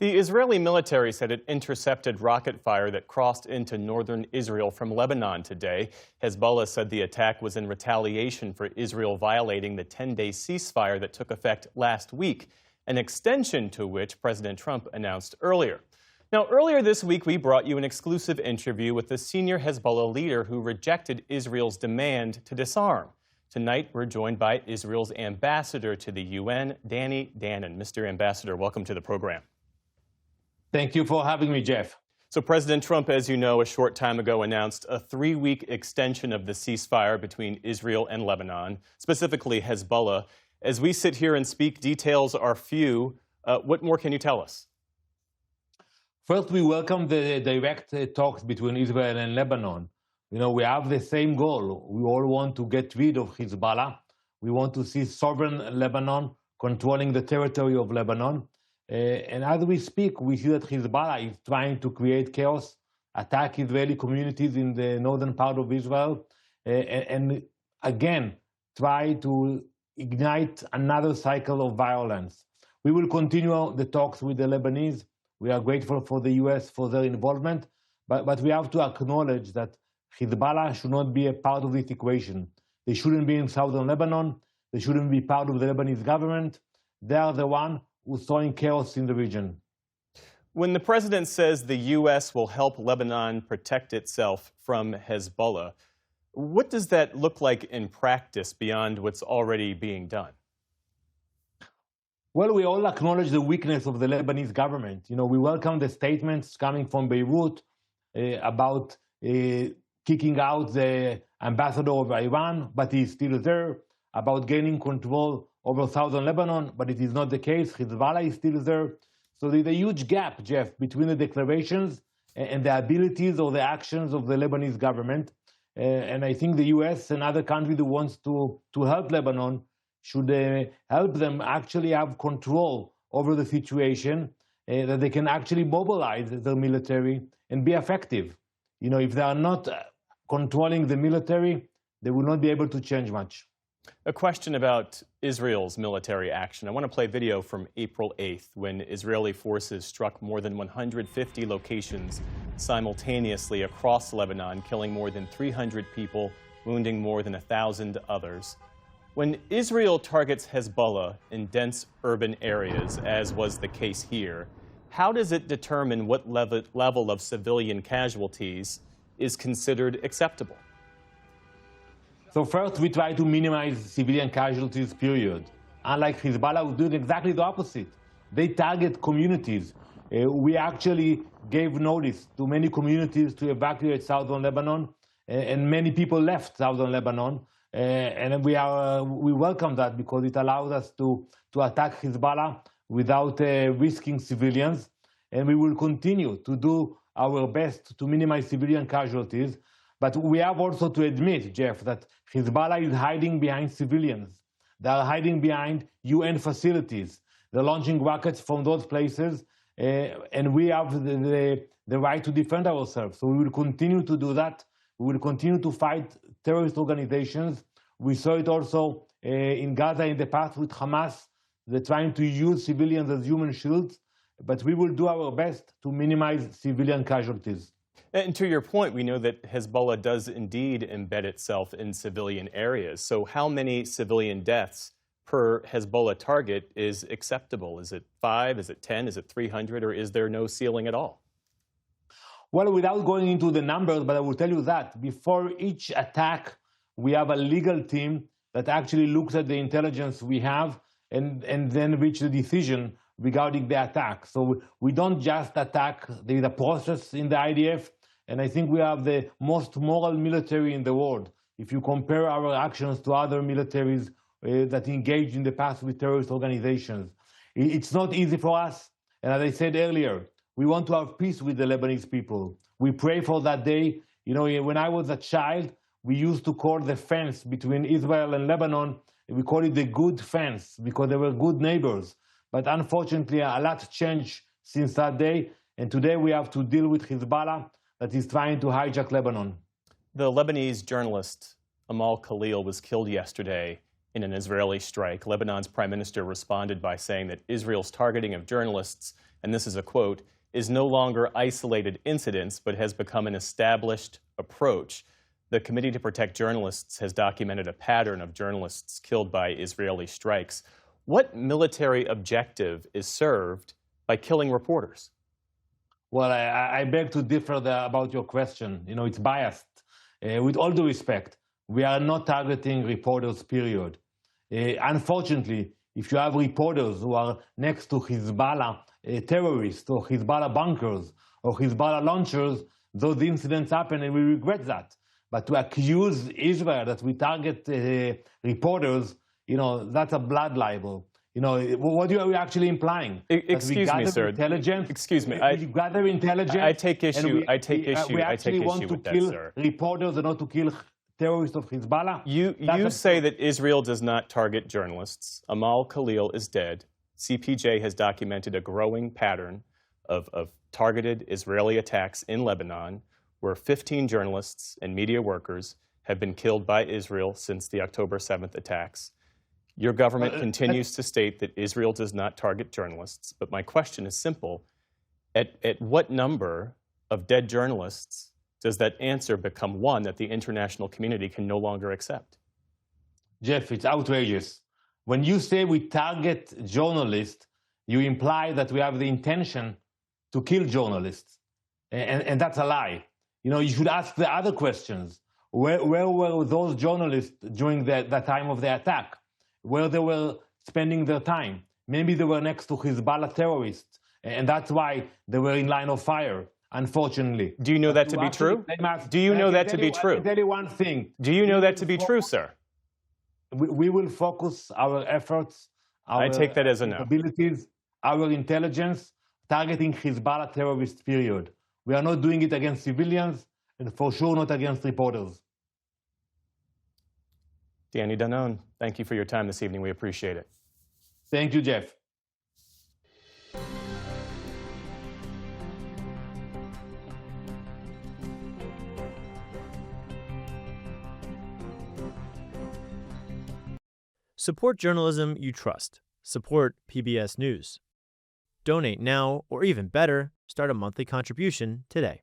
The Israeli military said it intercepted rocket fire that crossed into northern Israel from Lebanon today. Hezbollah said the attack was in retaliation for Israel violating the 10-day ceasefire that took effect last week, an extension to which President Trump announced earlier. Now, earlier this week, we brought you an exclusive interview with the senior Hezbollah leader who rejected Israel's demand to disarm. Tonight, we're joined by Israel's ambassador to the UN, Danon. Mr. Ambassador, welcome to the program. Thank you for having me, Jeff. So President Trump, as you know, a short time ago announced a 3-week extension of the ceasefire between Israel and Lebanon, specifically Hezbollah. As we sit here and speak, details are few. What more can you tell us? First, we welcome the direct talks between Israel and Lebanon. You know, we have the same goal. We all want to get rid of Hezbollah. We want to see sovereign Lebanon controlling the territory of Lebanon. And as we speak, we see that Hezbollah is trying to create chaos, attack Israeli communities in the northern part of Israel, and again, try to ignite another cycle of violence. We will continue the talks with the Lebanese. We are grateful for the U.S. for their involvement, but we have to acknowledge that Hezbollah should not be a part of this equation. They shouldn't be in southern Lebanon. They shouldn't be part of the Lebanese government. They are the one who's sowing chaos in the region. When the president says the U.S. will help Lebanon protect itself from Hezbollah, what does that look like in practice beyond what's already being done? Well, we all acknowledge the weakness of the Lebanese government. You know, we welcome the statements coming from Beirut about kicking out the ambassador of Iran, but he's still there, about gaining control over southern Lebanon, but it is not the case. Hezbollah is still there. So there's a huge gap, Jeff, between the declarations and the abilities or the actions of the Lebanese government. And I think the U.S. and other countries who wants to help Lebanon should help them actually have control over the situation, that they can actually mobilize their military and be effective. You know, if they are not controlling the military, they will not be able to change much. A question about Israel's military action. I want to play video from April 8th when Israeli forces struck more than 150 locations simultaneously across Lebanon, killing more than 300 people, wounding more than 1,000 others. When Israel targets Hezbollah in dense urban areas, as was the case here, how does it determine what level of civilian casualties is considered acceptable? So first, we try to minimize civilian casualties, period. Unlike Hezbollah, who's doing exactly the opposite. They target communities. We actually gave notice to many communities to evacuate southern Lebanon, and many people left southern Lebanon. And we welcome that because it allows us to attack Hezbollah without risking civilians. And we will continue to do our best to minimize civilian casualties. But we have also to admit, Jeff, that Hezbollah is hiding behind civilians. They are hiding behind UN facilities. They're launching rockets from those places, and we have the right to defend ourselves. So we will continue to do that. We will continue to fight terrorist organizations. We saw it also in Gaza in the past with Hamas. They're trying to use civilians as human shields, but we will do our best to minimize civilian casualties. And to your point, we know that Hezbollah does indeed embed itself in civilian areas. So how many civilian deaths per Hezbollah target is acceptable? Is it 5? Is it 10? Is it 300? Or is there no ceiling at all? Well, without going into the numbers, but I will tell you that before each attack, we have a legal team that actually looks at the intelligence we have and then reach the decision regarding the attack. So we don't just attack. There is a process in the IDF, and I think we have the most moral military in the world. If you compare our actions to other militaries that engaged in the past with terrorist organizations, it's not easy for us. And as I said earlier, we want to have peace with the Lebanese people. We pray for that day. You know, when I was a child, we used to call the fence between Israel and Lebanon, we call it the good fence because they were good neighbors. But unfortunately, a lot changed since that day. And today we have to deal with Hezbollah that is trying to hijack Lebanon. The Lebanese journalist Amal Khalil was killed yesterday in an Israeli strike. Lebanon's prime minister responded by saying that Israel's targeting of journalists, and this is a quote, is no longer isolated incidents, but has become an established approach. The Committee to Protect Journalists has documented a pattern of journalists killed by Israeli strikes. What military objective is served by killing reporters? Well, I beg to differ about your question. It's biased. With all due respect, we are not targeting reporters, period. Unfortunately, if you have reporters who are next to Hezbollah terrorists or Hezbollah bunkers or Hezbollah launchers, those incidents happen and we regret that. But to accuse Israel that we target reporters, that's a blood libel. What are we actually implying? Excuse me, sir. Excuse me. We gather intelligence. I take issue. We actually want to kill reporters and not to kill terrorists of Hezbollah. You say that Israel does not target journalists. Amal Khalil is dead. CPJ has documented a growing pattern of targeted Israeli attacks in Lebanon, where 15 journalists and media workers have been killed by Israel since the October 7th attacks. Your government continues to state that Israel does not target journalists, but my question is simple. At what number of dead journalists does that answer become one that the international community can no longer accept? Geoff, it's outrageous. When you say we target journalists, you imply that we have the intention to kill journalists. And that's a lie. You should ask the other questions. Where were those journalists during the time of the attack? Where they were spending their time? Maybe they were next to Hezbollah terrorists, and that's why they were in line of fire, unfortunately. Do you know that to be true? Do you know that to be true? I'll tell you one thing. Do you know that to be true, sir? We will focus our efforts, I take that as a no. Abilities, our intelligence, targeting Hezbollah terrorists, period. We are not doing it against civilians, and for sure not against reporters. Danon, thank you for your time this evening. We appreciate it. Thank you, Geoff. Support journalism you trust. Support PBS News. Donate now, or even better, start a monthly contribution today.